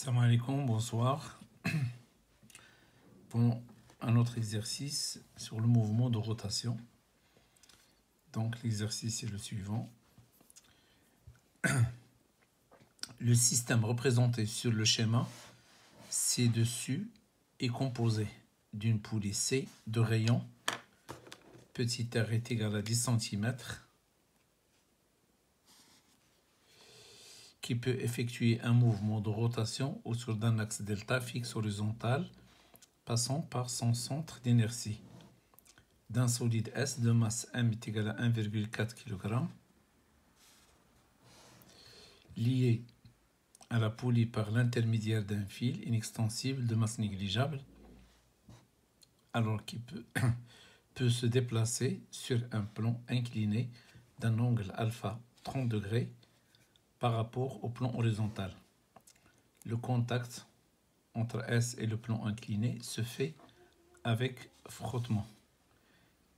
Salam alaikum, bonsoir. Pour un autre exercice sur le mouvement de rotation. Donc l'exercice est le suivant. Le système représenté sur le schéma ci-dessus est composé d'une poulie C de rayon petit r est égal à 10 cm qui peut effectuer un mouvement de rotation autour d'un axe delta fixe horizontal passant par son centre d'inertie d'un solide S de masse M est égal à 1,4 kg lié à la poulie par l'intermédiaire d'un fil inextensible de masse négligeable alors qu'il peut se déplacer sur un plan incliné d'un angle alpha 30 degrés par rapport au plan horizontal. Le contact entre S et le plan incliné se fait avec frottement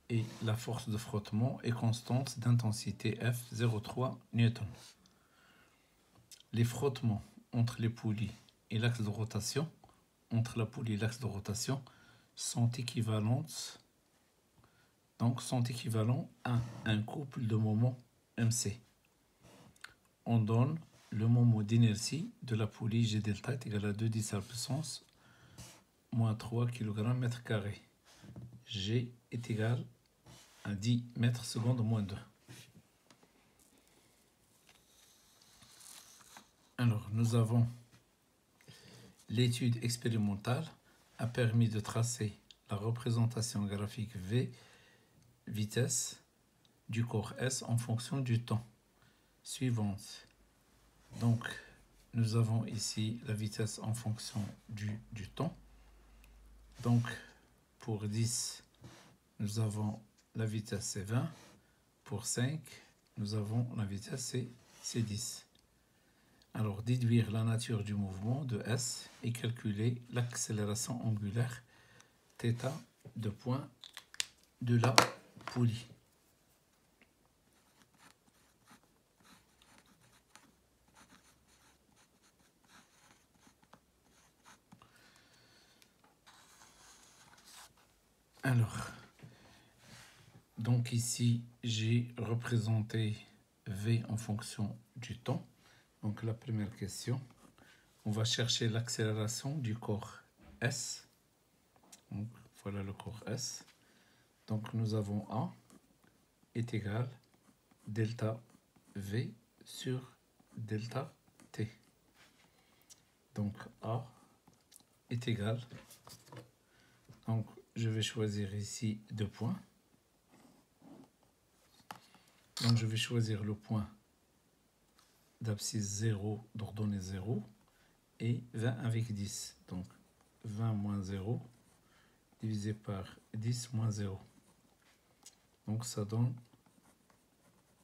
et la force de frottement est constante d'intensité F 0,3 Newton. Les frottements entre les poulies et l'axe de rotation, entre la poulie et l'axe de rotation, sont équivalents à un couple de moments MC. On donne le moment d'inertie de la poulie G delta est égal à 2 10 à la puissance moins 3 kg mètre carré. G est égal à 10 mètres secondes moins 2. Alors, nous avons l'étude expérimentale a permis de tracer la représentation graphique V, vitesse du corps S en fonction du temps. Suivante. Donc, nous avons ici la vitesse en fonction du temps. Donc, pour 10, nous avons la vitesse c'est 20. Pour 5, nous avons la vitesse c'est 10. Alors, déduire la nature du mouvement de S et calculer l'accélération angulaire θ de point de la poulie. Alors, donc ici, j'ai représenté V en fonction du temps. Donc la première question, on va chercher l'accélération du corps S. Donc voilà le corps S. Donc nous avons A est égal delta V sur delta T. Donc A est égal, donc je vais choisir ici 2 points. Donc je vais choisir le point d'abscisse 0 d'ordonnée 0 et 20 avec 10. Donc 20 moins 0 divisé par 10 moins 0. Donc ça donne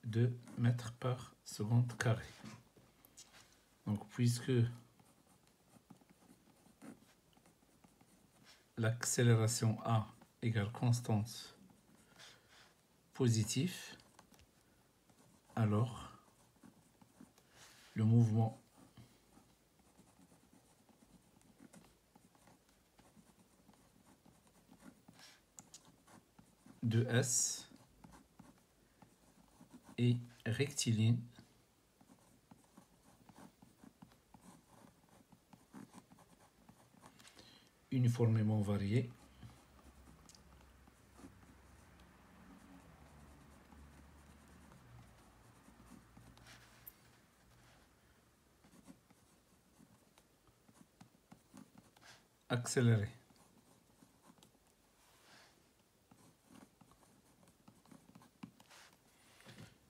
2 mètres par seconde carré. Donc puisque l'accélération A égale constante positive, alors le mouvement de S est rectiligne uniformément varié accéléré.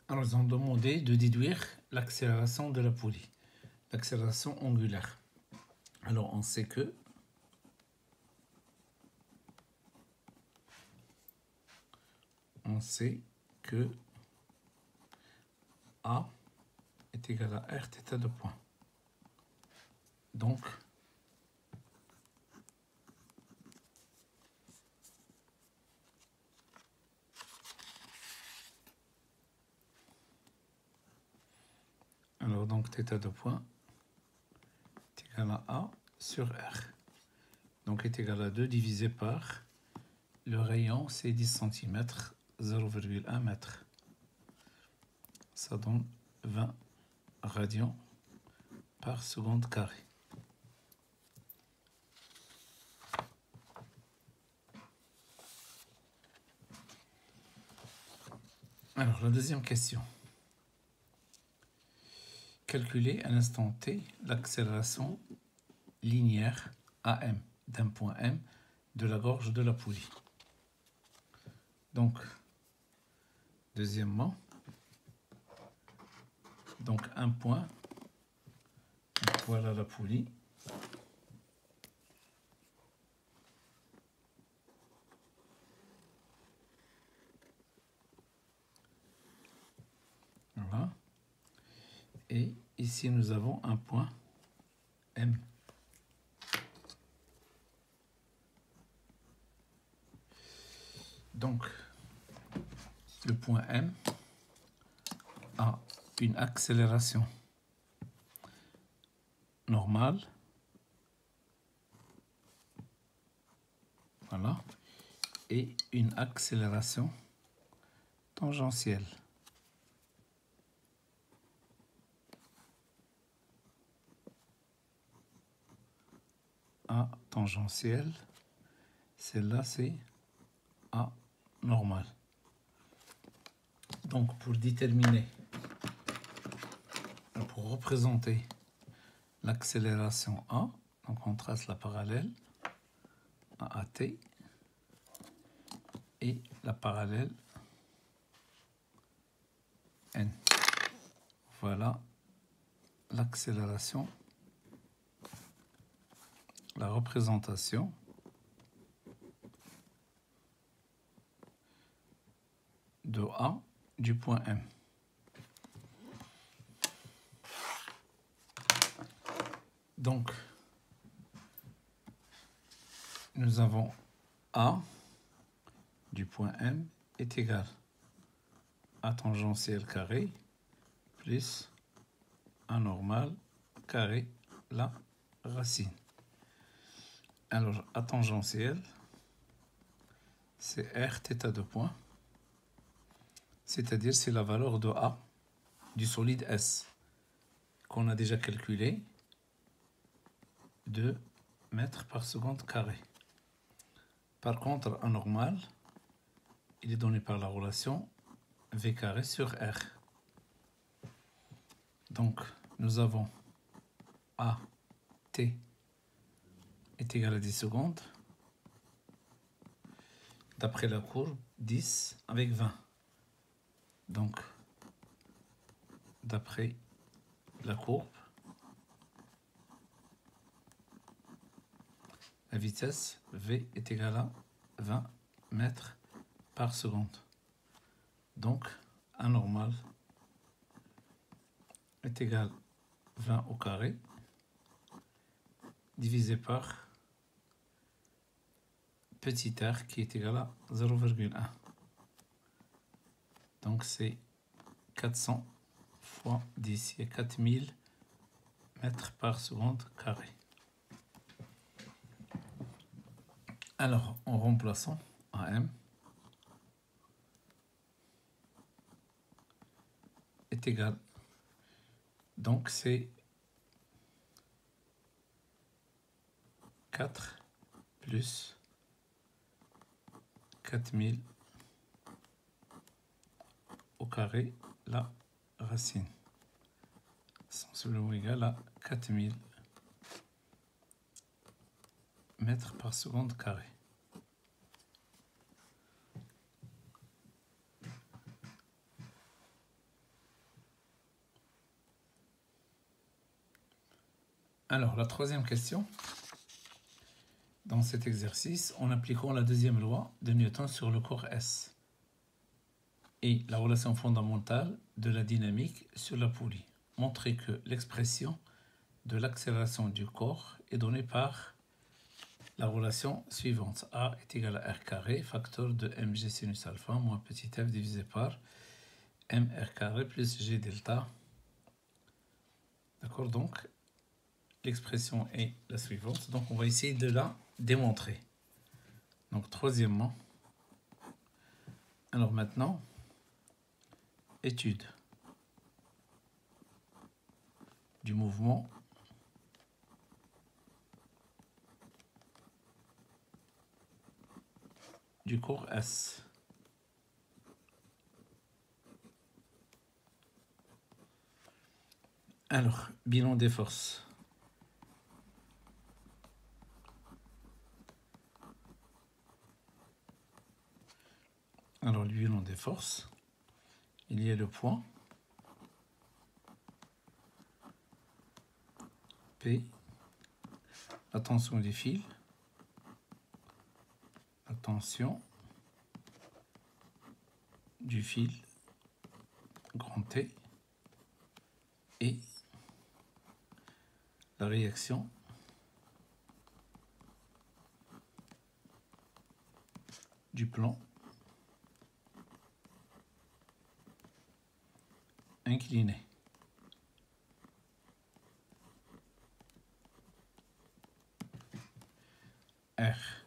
Alors, ils ont demandé de déduire l'accélération de la poulie, l'accélération angulaire. Alors, on sait que A est égal à R θ de point. Donc, θ de point est égal à A sur R. Donc est égal à 2 divisé par le rayon, c'est 10 cm, 0,1 mètre. Ça donne 20 radians par seconde carrée. Alors, la deuxième question. Calculer à l'instant t l'accélération linéaire AM d'un point M de la gorge de la poulie. Donc, deuxièmement, donc un point, voilà la poulie. Voilà. Et ici, nous avons un point M. Donc, le point M a une accélération normale. Voilà. Et une accélération tangentielle. A tangentielle, celle-là c'est A normal. Donc pour déterminer, pour représenter l'accélération A, donc on trace la parallèle AAT et la parallèle N. Voilà l'accélération, la représentation de A du point M. Donc, nous avons A du point M est égal à tangentielle carré plus A normal carré la racine. Alors, A tangentielle, c'est R θ de point, c'est-à-dire c'est la valeur de A du solide S qu'on a déjà calculé, 2 mètres par seconde carré. Par contre, A normal, il est donné par la relation V carré sur R. Donc, nous avons A t est égal à 10 secondes. D'après la courbe, 10 avec 20. Donc, d'après la courbe, la vitesse V est égale à 20 mètres par seconde. Donc, A normal est égal à 20 au carré divisé par petit r qui est égal à 0,1. Donc, c'est 400 fois 10, il y a 4000 mètres par seconde carré. Alors, en remplaçant AM est égal, donc c'est 4 plus 4000 au carré la racine, sensiblement égal à 4000 mètres par seconde carré. Alors, la troisième question, dans cet exercice, en appliquant la deuxième loi de Newton sur le corps S et la relation fondamentale de la dynamique sur la poulie, montrez que l'expression de l'accélération du corps est donnée par la relation suivante. A est égal à R carré, facteur de mg sinus alpha moins petit f divisé par mr carré plus g delta. D'accord, donc l'expression est la suivante. Donc, on va essayer de la démontrer. Donc, troisièmement, alors maintenant, étude du mouvement du cours S. Alors, bilan des forces. Alors, le bilan des forces, il y a le point P, la tension des fils, la tension du fil grand T et la réaction du plan incliné. R.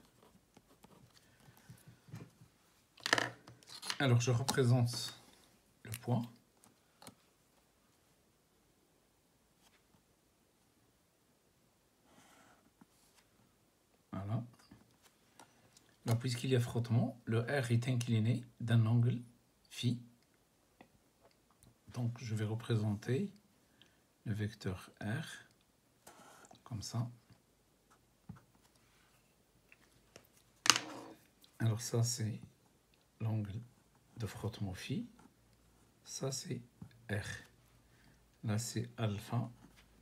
Alors, je représente le point. Voilà. Alors, puisqu'il y a frottement, le R est incliné d'un angle phi. Donc, je vais représenter le vecteur R comme ça. Alors, ça, c'est l'angle de frottement phi. Ça, c'est R. Là, c'est alpha.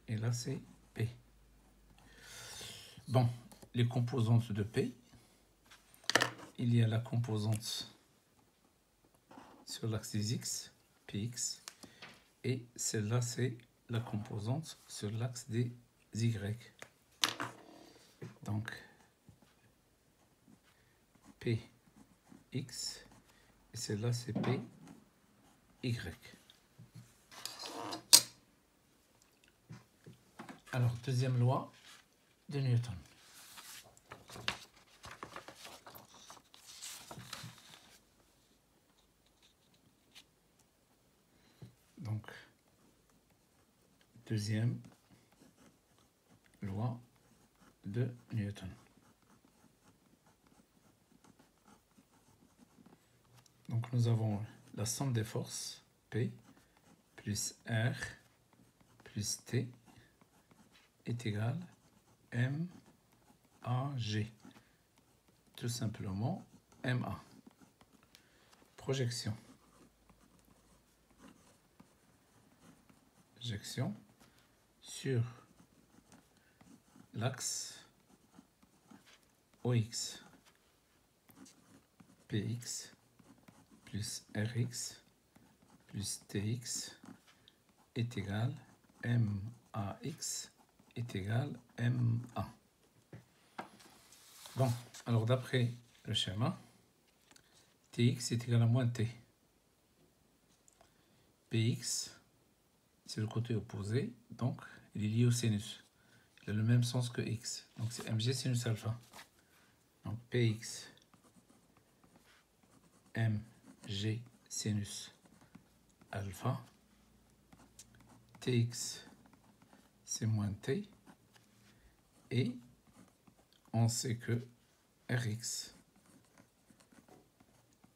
Et là, c'est P. Bon, les composantes de P. Il y a la composante sur l'axe des X, Px. Et celle-là, c'est la composante sur l'axe des Y. Donc, Px. Et celle-là, c'est Py. Alors, deuxième loi de Newton. Donc, deuxième loi de Newton. Donc, nous avons la somme des forces, P, plus R, plus T, est égal à MAG. Tout simplement, MA. Projection. Projection sur l'axe OX. Px plus Rx plus Tx est égal à MAX est égal à MA. Bon, alors d'après le schéma, Tx est égal à moins T. Px, c'est le côté opposé, donc il est lié au sinus. Il a le même sens que x. Donc c'est mg sinus alpha. Donc Px, mg sinus alpha. Tx, c'est moins t. Et on sait que Rx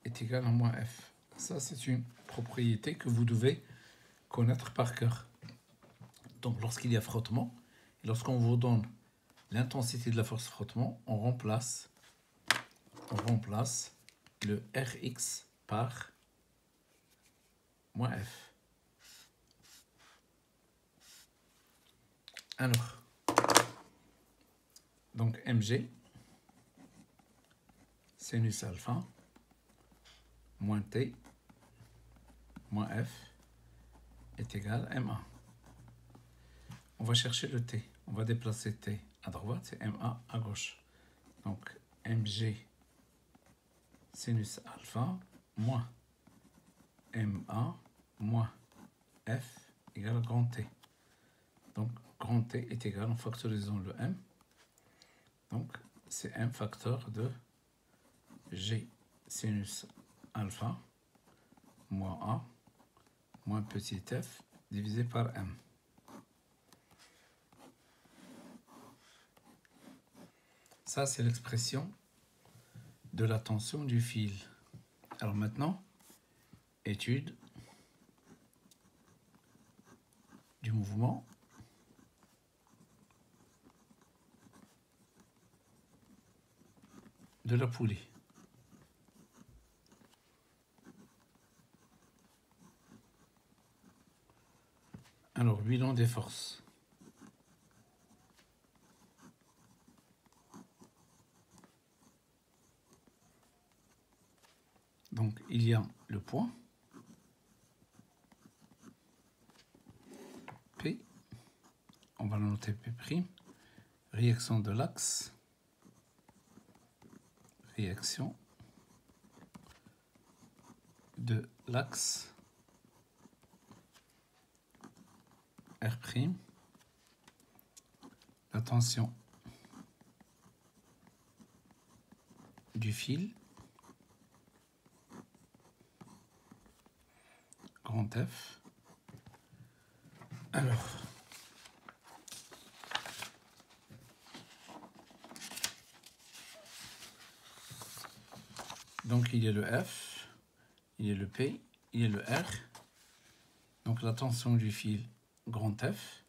est égal à moins f. Ça, c'est une propriété que vous devez connaître par cœur. Donc, lorsqu'il y a frottement, et lorsqu'on vous donne l'intensité de la force frottement, on remplace le Rx par moins f. Alors, donc mg, sinus alpha, moins t, moins f, est égal à ma. On va chercher le t. On va déplacer t à droite et ma à gauche. Donc, mg sinus alpha moins ma moins f égale grand T. Donc, grand T est égal, en factorisant le M. Donc, c'est M facteur de G sinus alpha moins A moins petit f divisé par M. Ça, c'est l'expression de la tension du fil. Alors maintenant, étude du mouvement de la poulie. Alors, bilan des forces. Donc, il y a le point P, on va le noter P', réaction de l'axe, réaction de l'axe R', la tension du fil, grand F. Alors, donc il y a le F, il y a le P, il y a le R. Donc la tension du fil, grand F,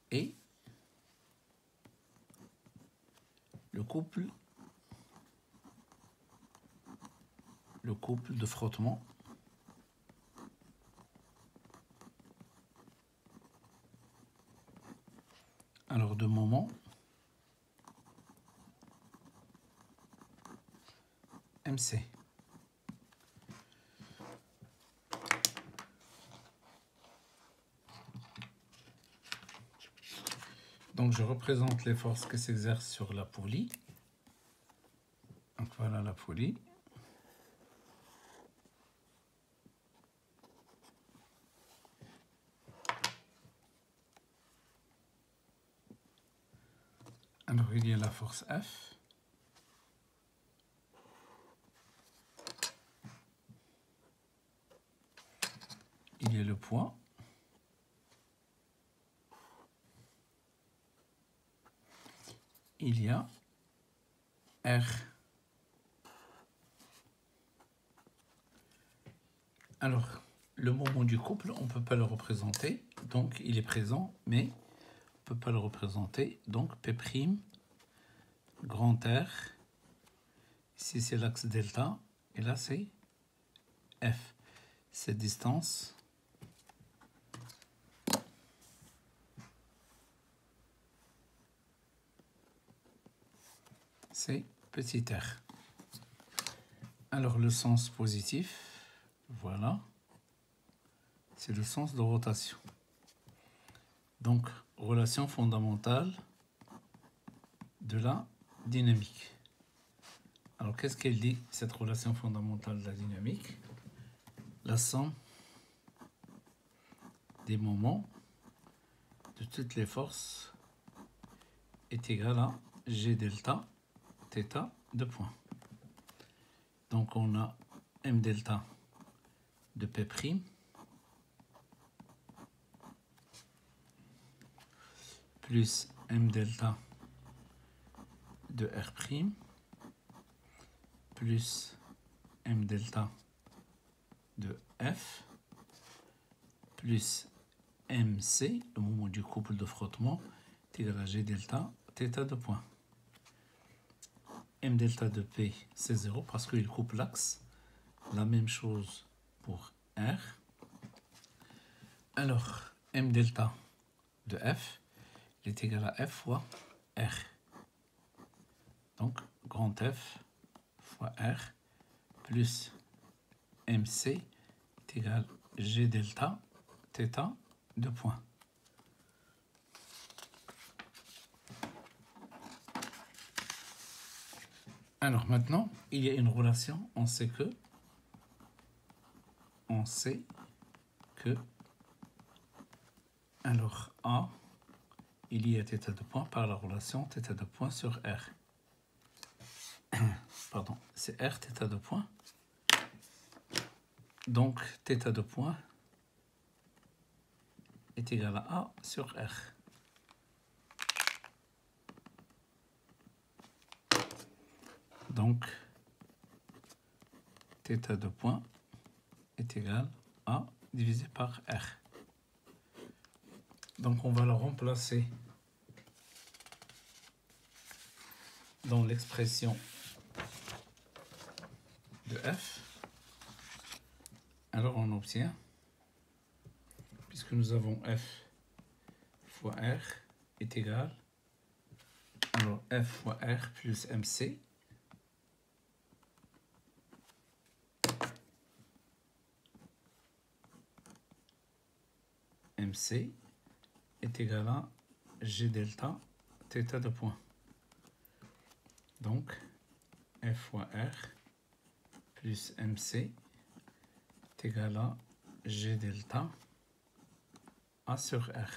et le couple de frottement alors de moment MC. Donc je représente les forces qui s'exercent sur la poulie. Donc voilà la poulie. Alors il y a la force F. Il y a le poids. Il y a R. Alors, le moment du couple, on ne peut pas le représenter, donc il est présent, mais on ne peut pas le représenter. Donc P', grand R, ici c'est l'axe delta, et là c'est F. Cette distance, c'est petit r. Alors le sens positif, voilà, c'est le sens de rotation. Donc, relation fondamentale de la dynamique. Alors, qu'est-ce qu'elle dit, cette relation fondamentale de la dynamique? La somme des moments de toutes les forces est égale à G delta θ de point. Donc, on a M delta de P' plus M delta de R' plus M delta de F plus MC, le moment du couple de frottement, est égal à G delta θ de point. M delta de P, c'est 0 parce qu'il coupe l'axe. La même chose pour R. Alors, M delta de F est égal à F fois R. Donc, grand F fois R plus MC est égal à G delta θ de point. Alors maintenant, il y a une relation, on sait que alors A il y a θ de point par la relation θ de point sur R. Pardon, c'est R θ de point. Donc, θ de point est égal à A sur R. Donc, θ de point est égal à A divisé par R. Donc, on va le remplacer dans l'expression de F. Alors, on obtient, puisque nous avons F fois R est égal, alors F fois R plus MC. MC est égal à G delta θ de point. Donc, F fois R plus MC est égal à G delta A sur R.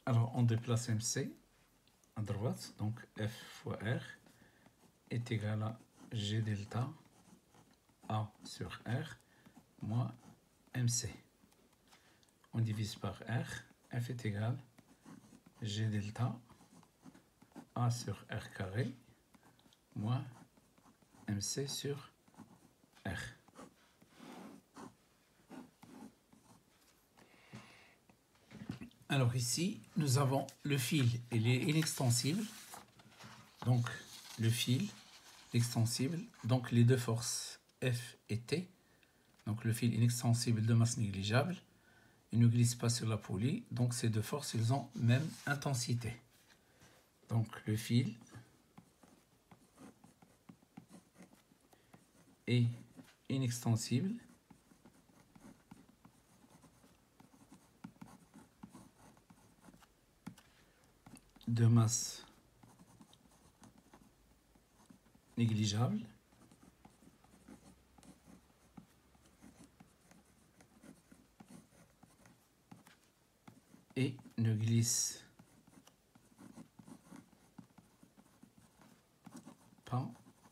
Alors, on déplace MC à droite, donc F fois R est égal à G delta A sur R moins MC. On divise par R, F est égal à G delta A sur R carré moins MC sur R. Alors ici, nous avons le fil, il est inextensible. Donc le fil extensible, donc les deux forces F et T. Donc le fil inextensible de masse négligeable, il ne glisse pas sur la poulie, donc ces deux forces, ils ont même intensité. Donc le fil est inextensible de masse négligeable et ne glisse pas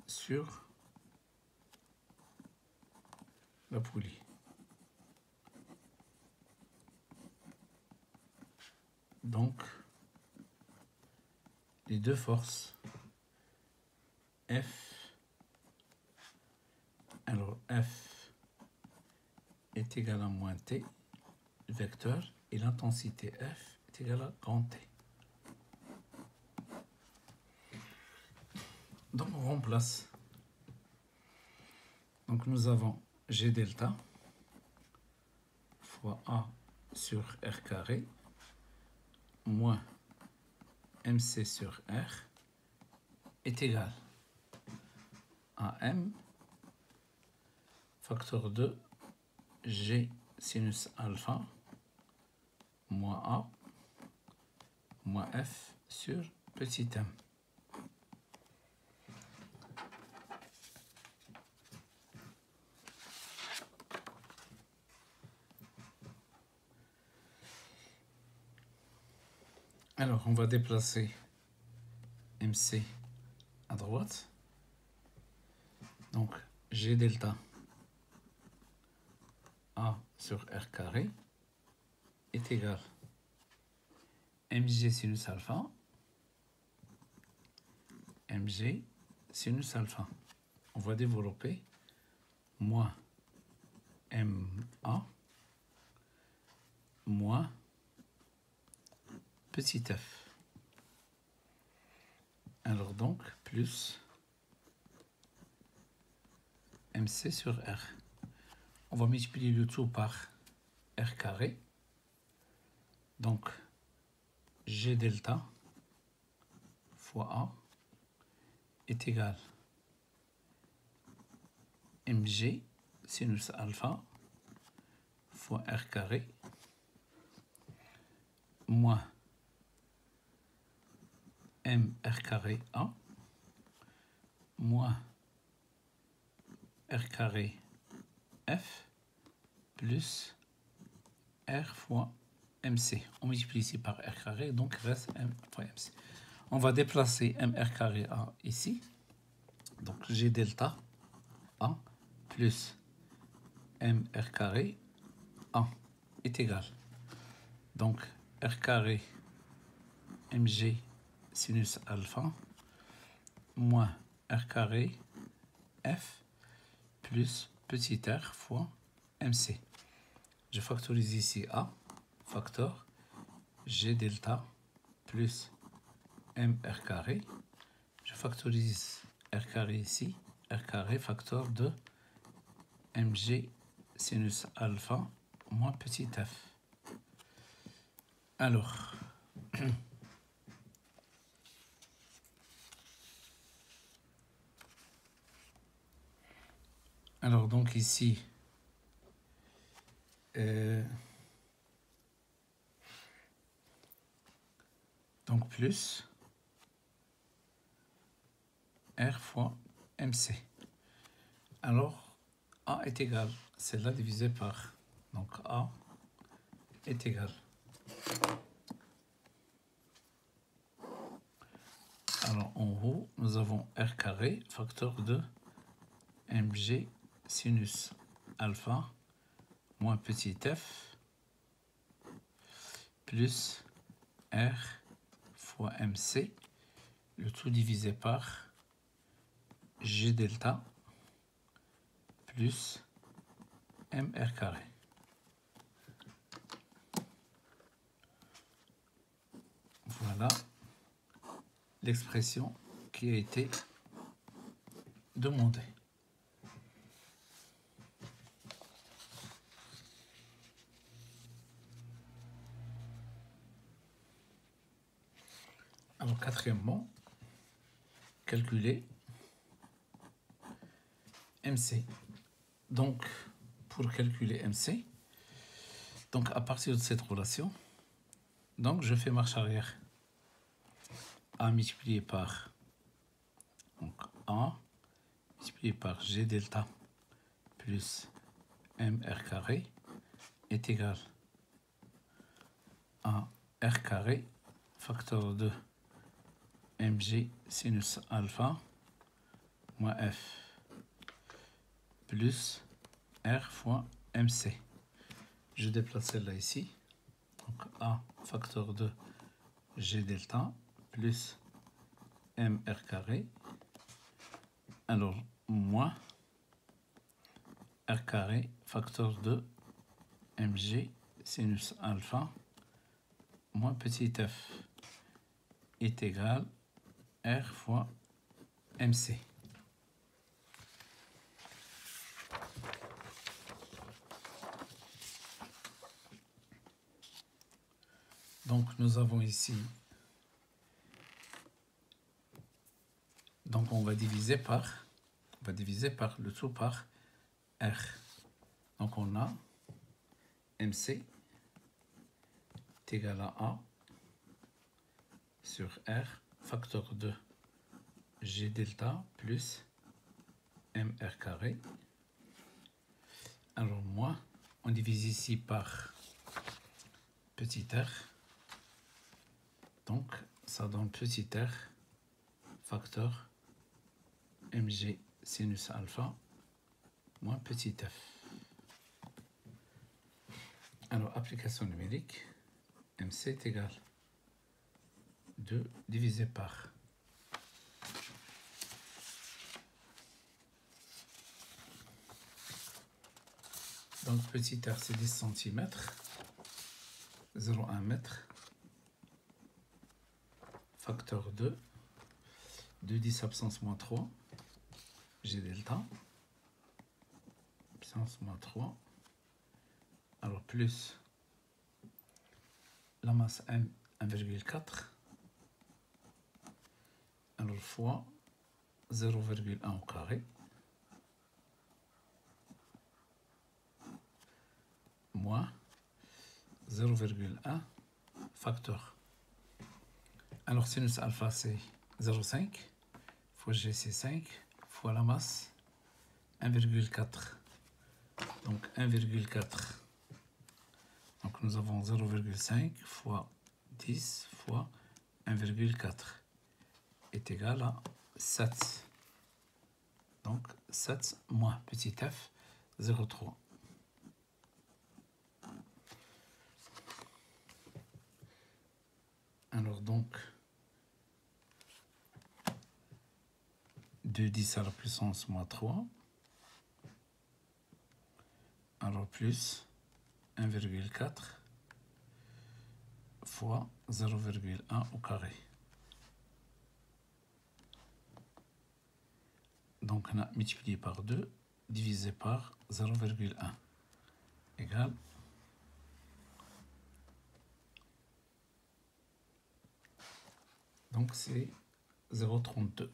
sur la poulie. Donc, les deux forces F, alors F est égal à moins T, le vecteur, et l'intensité F est égale à grand T. Donc on remplace. Donc nous avons G delta fois A sur R carré moins MC sur R est égal à M facteur de G sinus alpha moins A moins F sur petit m. Alors, on va déplacer MC à droite. Donc, G delta A sur R carré est égal à MG sinus alpha, MG sinus alpha. On va développer moins MA moins petit f. Alors donc, plus MC sur R. On va multiplier le tout par R carré. Donc, G delta fois A est égal à MG sinus alpha fois R carré moins M R carré A moins R carré F plus R fois MC. On multiplie ici par R carré, donc il reste M fois MC. On va déplacer MR carré A ici. Donc G delta A plus MR carré A est égal. Donc R carré MG sinus alpha moins R carré F plus petit r fois MC. Je factorise ici A, facteur G delta plus MR carré. Je factorise R carré ici, R carré facteur de MG sinus alpha moins petit f. Alors, donc ici, donc plus R fois MC. Alors, A est égal, celle-là divisé par, donc A est égal. Alors en haut, nous avons R carré, facteur de MG sinus alpha moins petit f plus R fois MC, le tout divisé par G delta plus MR carré. Voilà l'expression qui a été demandée. Alors, quatrièmement, calculer MC. Donc, pour calculer MC, donc à partir de cette relation, donc je fais marche arrière. A multiplié par donc A multiplié par G delta plus MR carré est égal à R carré facteur de MG sinus alpha moins F plus R fois MC. Je déplace celle-là ici. Donc A facteur de G delta plus MR carré. Alors, moins R carré facteur de MG sinus alpha moins petit f est égal R fois MC. Donc nous avons ici, donc on va diviser par le tout par R. Donc on a MC est égal à A sur R facteur de G delta plus MR carré. Alors moi, on divise ici par petit r. Donc ça donne petit r facteur MG sinus alpha moins petit f. Alors application numérique, MC est égal 2 divisé par donc petit r c'est 10 cm, 0,1 mètre, facteur 2, 10 absence moins 3, G delta, absence moins 3, alors plus la masse M 1,4, alors fois 0,1 au carré, moins 0,1 facteur. Alors sinus alpha c'est 0,5 fois G c'est 5 fois la masse 1,4. Donc 1,4. Donc Donc nous avons 0,5 fois 10 fois 1,4 est égal à 7. Donc 7 moins petit f, 0,3. Alors donc, 2 10 à la puissance moins 3. Alors plus 1,4 fois 0,1 au carré. Donc on a multiplié par 2 divisé par 0,1 égale donc c'est 0,32.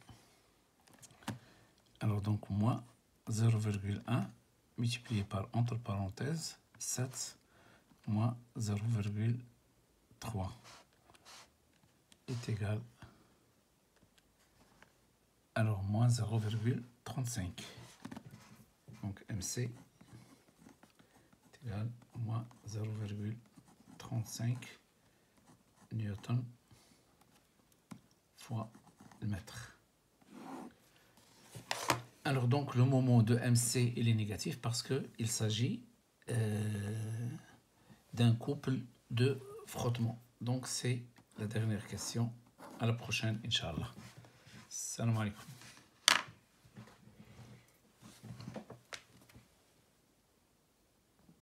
Alors donc moins 0,1 multiplié par entre parenthèses 7 moins 0,3 est égal alors moins 0,35. Donc MC est égal à moins 0,35 newton fois le mètre. Alors donc le moment de MC il est négatif parce qu'il s'agit d'un couple de frottement. Donc c'est la dernière question. À la prochaine, Inch'Allah. Salam alaikum.